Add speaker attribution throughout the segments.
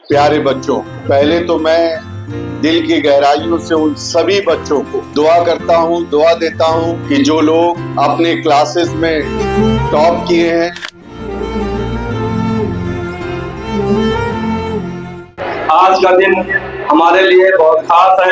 Speaker 1: प्यारे बच्चों, पहले तो मैं दिल की गहराइयों से उन सभी बच्चों को दुआ करता हूँ, दुआ देता हूँ कि जो लोग अपने क्लासेस में टॉप किए हैं।
Speaker 2: आज का दिन हमारे लिए बहुत खास है।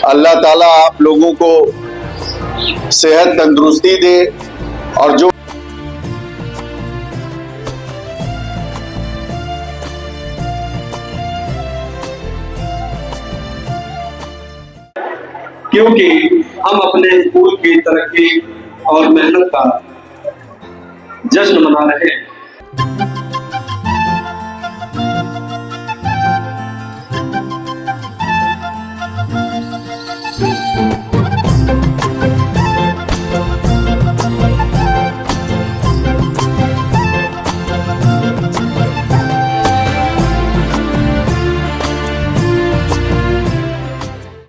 Speaker 1: अल्लाह ताला आप लोगों को सेहत तंदुरुस्ती दे और जो
Speaker 2: क्योंकि हम अपने स्कूल की तरक्की और मेहनत का जश्न मना रहे हैं।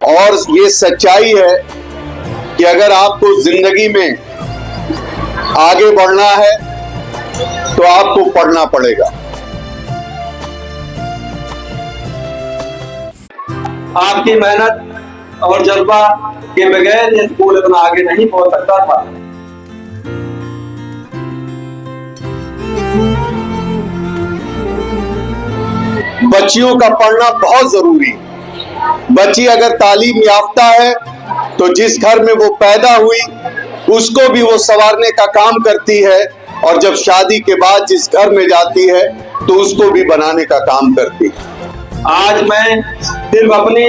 Speaker 1: और ये सच्चाई है कि अगर आपको जिंदगी में आगे बढ़ना है तो आपको पढ़ना पड़ेगा।
Speaker 2: आपकी मेहनत और जज्बा के बगैर ये स्कूल इतना आगे नहीं पहुंच सकता था।
Speaker 1: बच्चियों का पढ़ना बहुत जरूरी है। बच्ची अगर तालीम याफ्ता है तो जिस घर में वो पैदा हुई उसको भी वो संवारने का काम करती है, और जब शादी के बाद जिस घर में जाती है तो उसको भी बनाने का काम करती है।
Speaker 2: आज मैं सिर्फ अपनी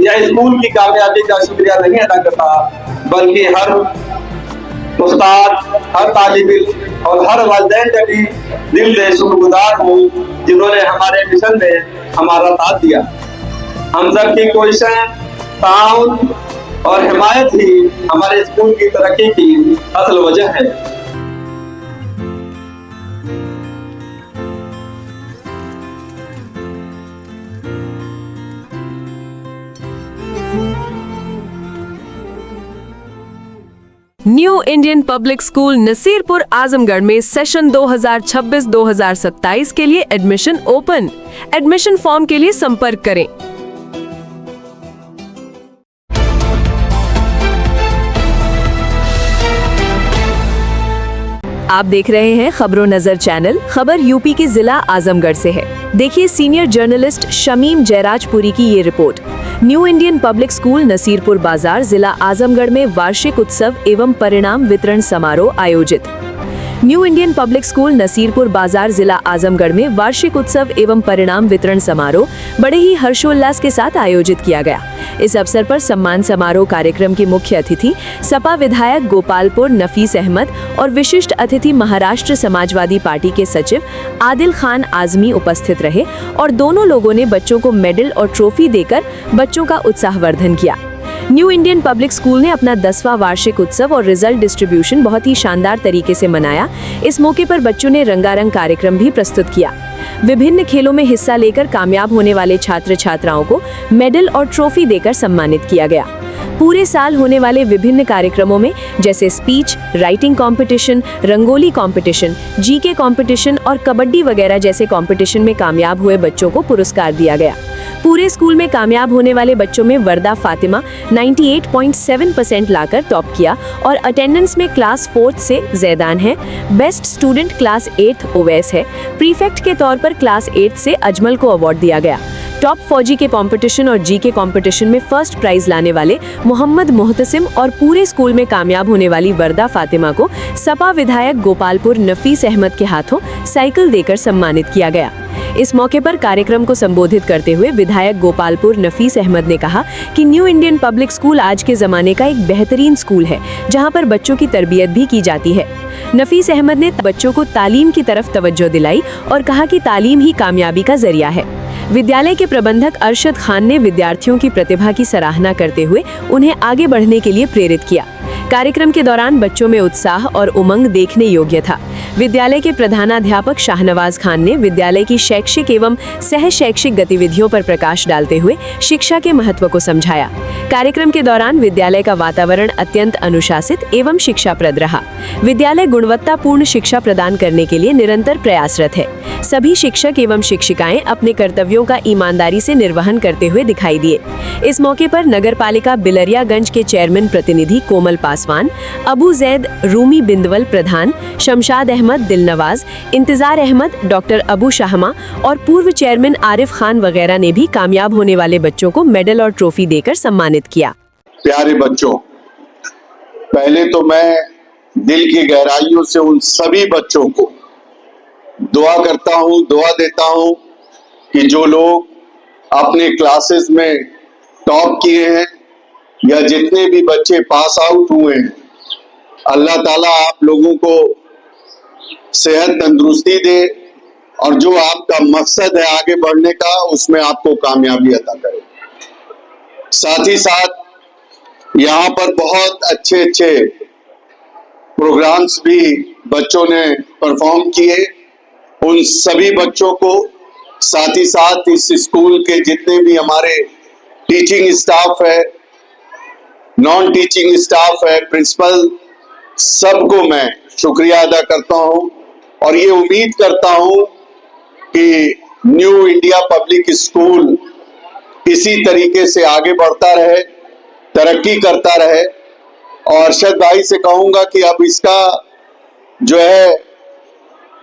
Speaker 2: या स्कूल की कामयाबी का शुक्रिया नहीं अदा करता, बल्कि हर उस्ताद, हर तालिब इल्म और हर वालिदैन का भी दिल से शुक्रगुजार हूँ जिन्होंने हमारे मिशन में हमारा साथ दिया। हम सब की कोशिशें, ताउन और हिमायत ही हमारे स्कूल की तरक्की की असल वजह है।
Speaker 3: New Indian public school Nasirpur Azamgarh में सेशन 2026-2027 के लिए एडमिशन ओपन। एडमिशन फॉर्म के लिए संपर्क करें। आप देख रहे हैं खबरों नजर चैनल। खबर यूपी के जिला आजमगढ़ से है। देखिए सीनियर जर्नलिस्ट शमीम जयराजपुरी की ये report. New Indian public school Nasirpur बाजार जिला आजमगढ़ में वार्षिक उत्सव एवं परिणाम वितरण समारोह आयोजित। New Indian public school Nasirpur बाजार जिला आजमगढ़ में वार्षिक उत्सव एवं परिणाम वितरण समारोह बड़े ही हर्षोल्लास के साथ आयोजित किया गया। इस अवसर पर सम्मान समारोह कार्यक्रम के मुख्य अतिथि सपा विधायक गोपालपुर नफीस अहमद और विशिष्ट अतिथि महाराष्ट्र समाजवादी पार्टी के सचिव आदिल खान आजमी उपस्थित रहे और दोनों लोगों ने बच्चों को मेडल और ट्रॉफी देकर बच्चों का उत्साहवर्धन किया। न्यू इंडियन पब्लिक स्कूल ने अपना 10वां वार्षिक उत्सव और रिजल्ट डिस्ट्रीब्यूशन बहुत ही शानदार तरीके से मनाया। इस मौके पर बच्चों ने रंगारंग कार्यक्रम भी प्रस्तुत किया। विभिन्न खेलों में हिस्सा लेकर कामयाब होने वाले छात्र छात्राओं को मेडल और ट्रॉफी देकर सम्मानित किया गया। पूरे साल होने वाले विभिन्न कार्यक्रमों में जैसे speech, writing competition, rangoli competition, GK competition और कबड्डी वगैरह जैसे कंपटीशन में कामयाब हुए बच्चों को पुरस्कार दिया गया। पूरे स्कूल में कामयाब होने वाले बच्चों में वर्दा फातिमा 98.7% लाकर टॉप किया और अटेंडेंस में क्लास 4th से जैदान है। Best student class 8th Owais है। प्रीफेक्ट के तौर पर क्लास 8 से अजमल को अवार्ड दिया गया। टॉप फौजी के कंपटीशन और जीके कंपटीशन में फर्स्ट प्राइज लाने वाले मोहम्मद मोहतसिम और पूरे स्कूल में कामयाब होने वाली वर्दा फातिमा को सपा विधायक गोपालपुर नफीस अहमद के हाथों साइकिल देकर सम्मानित किया गया। इस मौके पर कार्यक्रम को संबोधित करते हुए विधायक गोपालपुर नफीस अहमद ने कहा कि न्यू इंडियन पब्लिक स्कूल आज के जमाने का एक बेहतरीन स्कूल है जहां पर बच्चों की तरबियत भी की जाती है। नफीस अहमद ने बच्चों को तालीम की तरफ तवज्जो दिलाई और कहा कि तालीम ही कामयाबी का जरिया है। विद्यालय के प्रबंधक अरशद खान ने विद्यार्थियों की प्रतिभा की सराहना करते हुए उन्हें आगे बढ़ने के लिए प्रेरित किया। कार्यक्रम के दौरान बच्चों में उत्साह और उमंग देखने योग्य था। विद्यालय के प्रधानाध्यापक शाहनवाज खान ने विद्यालय की शैक्षिक एवं सह शैक्षिक गतिविधियों पर प्रकाश डालते हुए शिक्षा के महत्व को समझाया। कार्यक्रम के दौरान विद्यालय का वातावरण अत्यंत अनुशासित एवं शिक्षाप्रद रहा। विद्यालय गुणवत्तापूर्ण शिक्षा प्रदान करने के लिए निरंतर प्रयासरत है। सभी शिक्षक एवं शिक्षिकाएं अपने कर्तव्यों का ईमानदारी से निर्वहन करते हुए दिखाई दिए। इस मौके पर नगरपालिका बिलरियागंज के चेयरमैन प्रतिनिधि कोमल पासवान, अबू जैद रूमी बिंदवल प्रधान, शमशाद अहमद दिलनवाज, इंतजार अहमद, डॉक्टर अबू शाहमा और पूर्व चेयरमैन आरिफ खान वगैरह ने भी कामयाब होने वाले बच्चों को मेडल और ट्रॉफी देकर सम्मानित किया।
Speaker 1: प्यारे बच्चों, पहले तो मैं दिल की गहराइयों से उन सभी बच्चों को दुआ करता हूं, दुआ देता हूं कि जो लोग अपने क्लासेस में टॉप किए हैं या जितने भी बच्चे पास आउट हुए हैं, अल्लाह ताला आप लोगों को सेहत तंदुरुस्ती दे और जो आपका मकसद है आगे बढ़ने का, उसमें आपको कामयाबी अता करे। साथ ही साथ यहाँ पर बहुत अच्छे अच्छे प्रोग्राम्स भी बच्चों ने परफॉर्म किए। उन सभी बच्चों को, साथ ही साथ इस स्कूल के जितने भी हमारे टीचिंग स्टाफ है, नॉन टीचिंग स्टाफ है, प्रिंसिपल, सबको मैं शुक्रिया अदा करता हूं और ये उम्मीद करता हूं कि न्यू इंडिया पब्लिक स्कूल इसी तरीके से आगे बढ़ता रहे, तरक्की करता रहे। और अरशद भाई से कहूंगा कि अब इसका जो है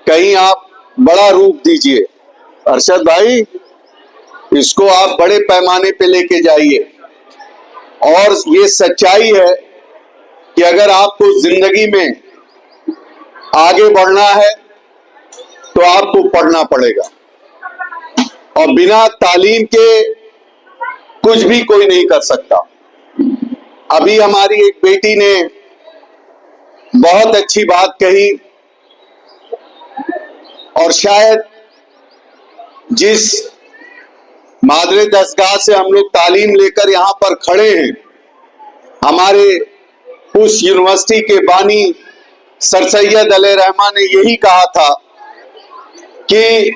Speaker 1: कहीं आप बड़ा रूप दीजिए। अरशद भाई, इसको आप बड़े पैमाने पे लेके जाइए। और ये सच्चाई है कि अगर आपको जिंदगी में आगे बढ़ना है तो आपको पढ़ना पड़ेगा और बिना तालीम के कुछ भी कोई नहीं कर सकता। अभी हमारी एक बेटी ने बहुत अच्छी बात कही और शायद जिस मादरे दसगाह से हम लोग तालीम लेकर यहाँ पर खड़े हैं, हमारे उस यूनिवर्सिटी के बानी सर सैयद अलैहिर्रहमा ने यही कहा था कि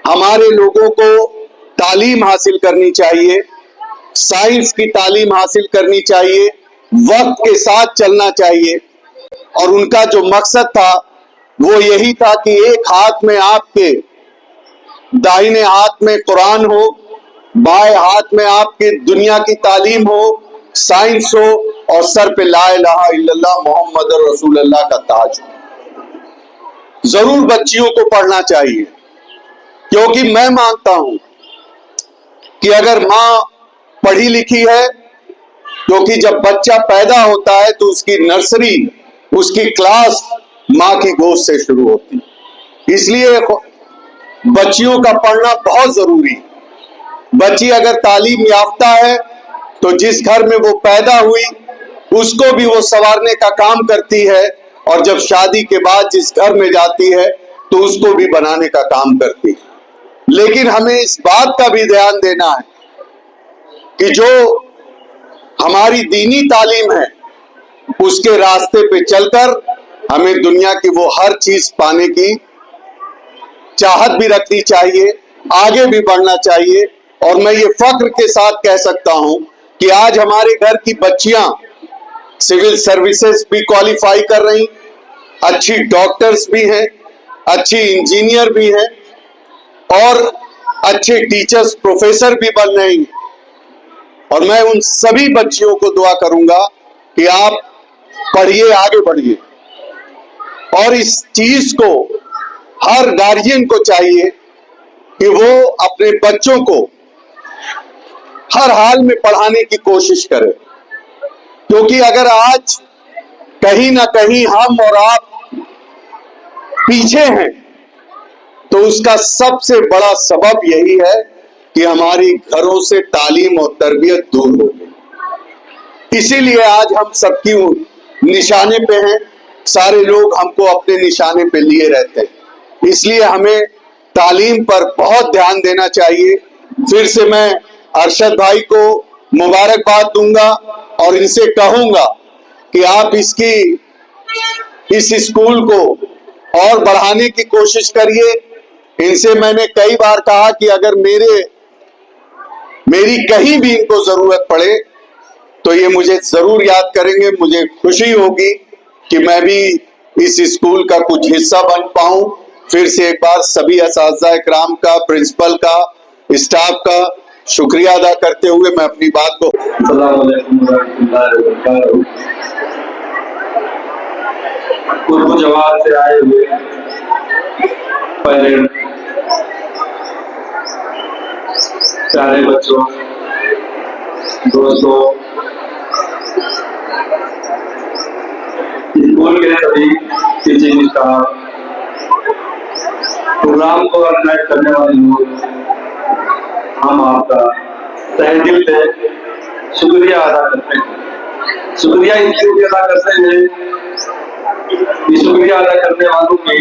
Speaker 1: हमारे लोगों को तालीम हासिल करनी चाहिए, साइंस की तालीम हासिल करनी चाहिए, वक्त के साथ चलना चाहिए। और उनका जो मकसद था वो यही था कि एक हाथ में आपके दाहिने हाथ में कुरान हो, बाएं हाथ में आपके दुनिया की तालीम हो, साइंस हो और सर पे ला इलाहा इल्लल्लाह मुहम्मदुर रसूलुल्लाह का ताज हो। जरूर बच्चियों को पढ़ना चाहिए, क्योंकि मैं मानता हूं कि अगर माँ पढ़ी लिखी है, क्योंकि जब बच्चा पैदा होता है तो उसकी नर्सरी, उसकी क्लास माँ की गोद से शुरू होती है। इसलिए बच्चियों का पढ़ना बहुत जरूरी है। बच्ची अगर तालीम याफ्ता है तो जिस घर में वो पैदा हुई उसको भी वो संवारने का काम करती है, और जब शादी के बाद जिस घर में जाती है तो उसको भी बनाने का काम करती है। लेकिन हमें इस बात का भी ध्यान देना है कि जो हमारी दीनी तालीम है उसके रास्ते पे चलकर हमें दुनिया की वो हर चीज पाने की चाहत भी रखनी चाहिए, आगे भी बढ़ना चाहिए। और मैं ये फक्र के साथ कह सकता हूं कि आज हमारे घर की बच्चियां सिविल सर्विसेज भी क्वालिफाई कर रही, अच्छी डॉक्टर्स भी हैं, अच्छी इंजीनियर भी हैं और अच्छे टीचर्स, प्रोफेसर भी बन रही। और मैं उन सभी बच्चियों को दुआ करूंगा कि आप पढ़िए, आगे बढ़िए। और इस चीज को हर गार्जियन को चाहिए कि वो अपने बच्चों को हर हाल में पढ़ाने की कोशिश करे, क्योंकि अगर आज कहीं ना कहीं हम और आप पीछे हैं तो उसका सबसे बड़ा सबब यही है कि हमारी घरों से तालीम और तरबियत दूर हो गई। इसीलिए आज हम सबकी निशाने पे हैं, सारे लोग हमको अपने निशाने पे लिए रहते हैं। इसलिए हमें तालीम पर बहुत ध्यान देना चाहिए। फिर से मैं अरशद भाई को मुबारकबाद दूंगा और इनसे कहूंगा कि आप इस स्कूल को और बढ़ाने की कोशिश करिए। इनसे मैंने कई बार कहा कि अगर मेरी कहीं भी इनको जरूरत पड़े तो ये मुझे जरूर याद करेंगे। मुझे खुशी होगी कि मैं भी इस स्कूल का कुछ हिस्सा बन पाऊं। फिर से एक बार सभी असातिज़ा इकराम का, प्रिंसिपल का, स्टाफ का शुक्रिया अदा करते हुए मैं अपनी बात को
Speaker 2: अस्सलाम वालेकुम रहमतुल्लाहि व बरकातहू। उर्दू जमात से आए हुए पहले प्यारे बच्चों, दोस्तों, स्कूल के सभी टीचिंग स्टाफ, प्रोग्राम को ऑर्गेनाइज करने वाले लोग, हम आपका तहे दिल से शुक्रिया अदा करते हैं। शुक्रिया इसलिए अदा करते हैं कि शुक्रिया अदा करने वालों की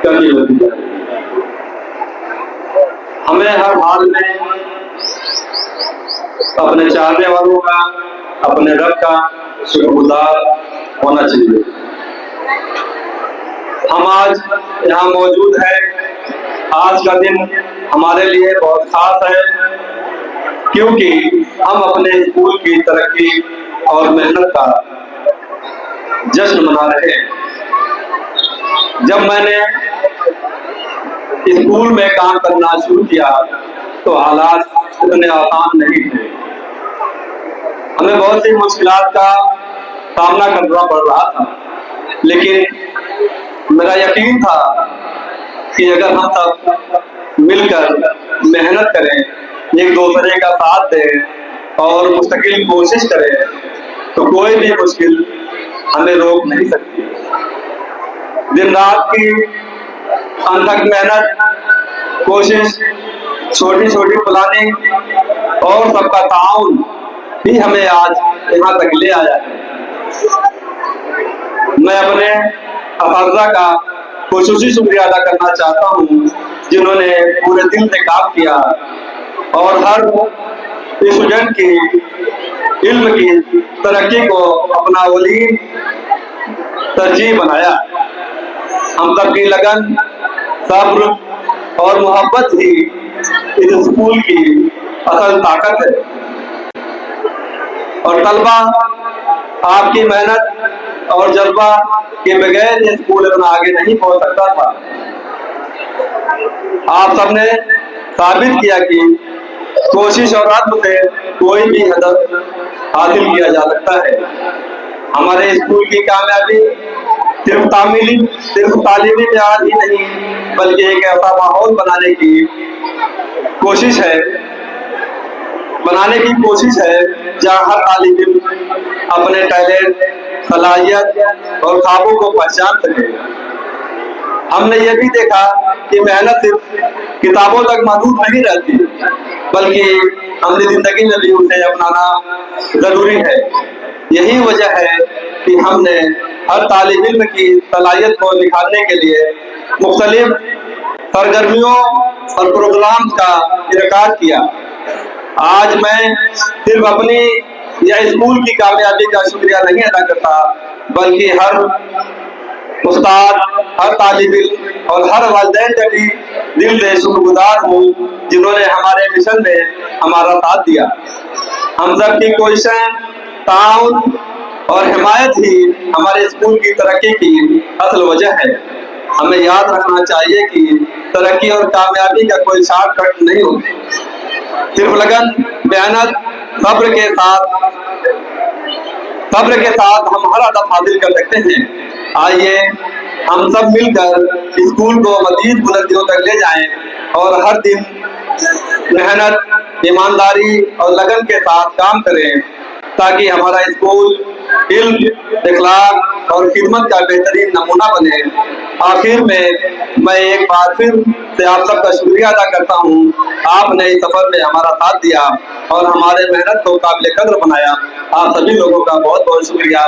Speaker 2: कमी होती है। हमें हर हाल में अपने चाहने वालों का, अपने रब का शुक्रगुजार होना चाहिए। हम आज यहाँ मौजूद हैं। आज का दिन हमारे लिए बहुत खास है क्योंकि हम अपने स्कूल की तरक्की और मेहनत का जश्न मना रहे हैं। जब मैंने स्कूल में काम करना शुरू किया तो हालात इतने आसान नहीं थे। हमें बहुत सी मुश्किलात का सामना करना पड़ रहा था, लेकिन मेरा यकीन था कि अगर हम सब मिलकर मेहनत करें, एक दूसरे का साथ दें और मुस्तकिल कोशिश करें तो कोई भी मुश्किल हमें रोक नहीं सकती। दिन रात की अनथक मेहनत, कोशिश, छोटी छोटी प्लानिंग और सबका ताउन ही हमें आज यहाँ तक ले आया है। मैं अपने असातिज़ा का खुसूसी शुक्रिया अदा करना चाहता हूँ जिन्होंने पूरे दिल से काम किया और हर स्टूडेंट की इल्म की तरक्की को अपना वलीन तरजीह बनाया। हम सबकी लगन, सब्र और मोहब्बत ही इस स्कूल की असल ताकत है। और तलबा आपकी मेहनत और जज्बा के बगैर ये स्कूल इतना आगे नहीं पहुंच सकता था। आप सबने साबित किया कि कोशिश और अज़्म से कोई भी हदफ हासिल किया जा सकता है। हमारे स्कूल की कामयाबी सिर्फ तालीमी प्यार ही नहीं बल्कि एक ऐसा माहौल बनाने की कोशिश है जहाँ हर तालिब इल्म अपने टैलेंट, सलाहियत और ख्वाबों को पहचान सके। हमने ये भी देखा कि मेहनत सिर्फ किताबों तक महदूद नहीं रहती बल्कि अपनी जिंदगी में भी उसे अपनाना जरूरी है। यही वजह है कि हमने हर तालिब इल्म की सलाहियत को निखारने के लिए मुख्तलिफ सरगर्मियों और प्रोग्राम का इनेकाद किया। आज मैं सिर्फ अपनी या स्कूल की कामयाबी का शुक्रिया नहीं अदा करता बल्कि हर उस्ताद, हर तालिब इल्म और हर वालिदैन का भी दिल से शुक्रगुजार हूँ जिन्होंने हमारे मिशन में हमारा साथ दिया। हम सब की कोशिशें, ताउन और हिमायत ही हमारे स्कूल की तरक्की की असल वजह है। हमें याद रखना चाहिए कि तरक्की और कामयाबी का कोई शॉर्टकट नहीं होती। सिर्फ लगन, मेहनत, सब्र के साथ हम हर हदफ हासिल कर सकते हैं। आइए हम सब मिलकर स्कूल को मज़ीद बुलंदियों तक ले जाएं और हर दिन मेहनत, ईमानदारी और लगन के साथ काम करें ताकि हमारा स्कूल इल्म, इखलाक और खिदमत का बेहतरीन नमूना बने। आखिर में मैं एक बार फिर से आप सबका शुक्रिया अदा करता हूँ। आपने इस सफर में हमारा साथ दिया और हमारे मेहनत को काबिल कद्र बनाया। आप सभी लोगों का बहुत बहुत शुक्रिया।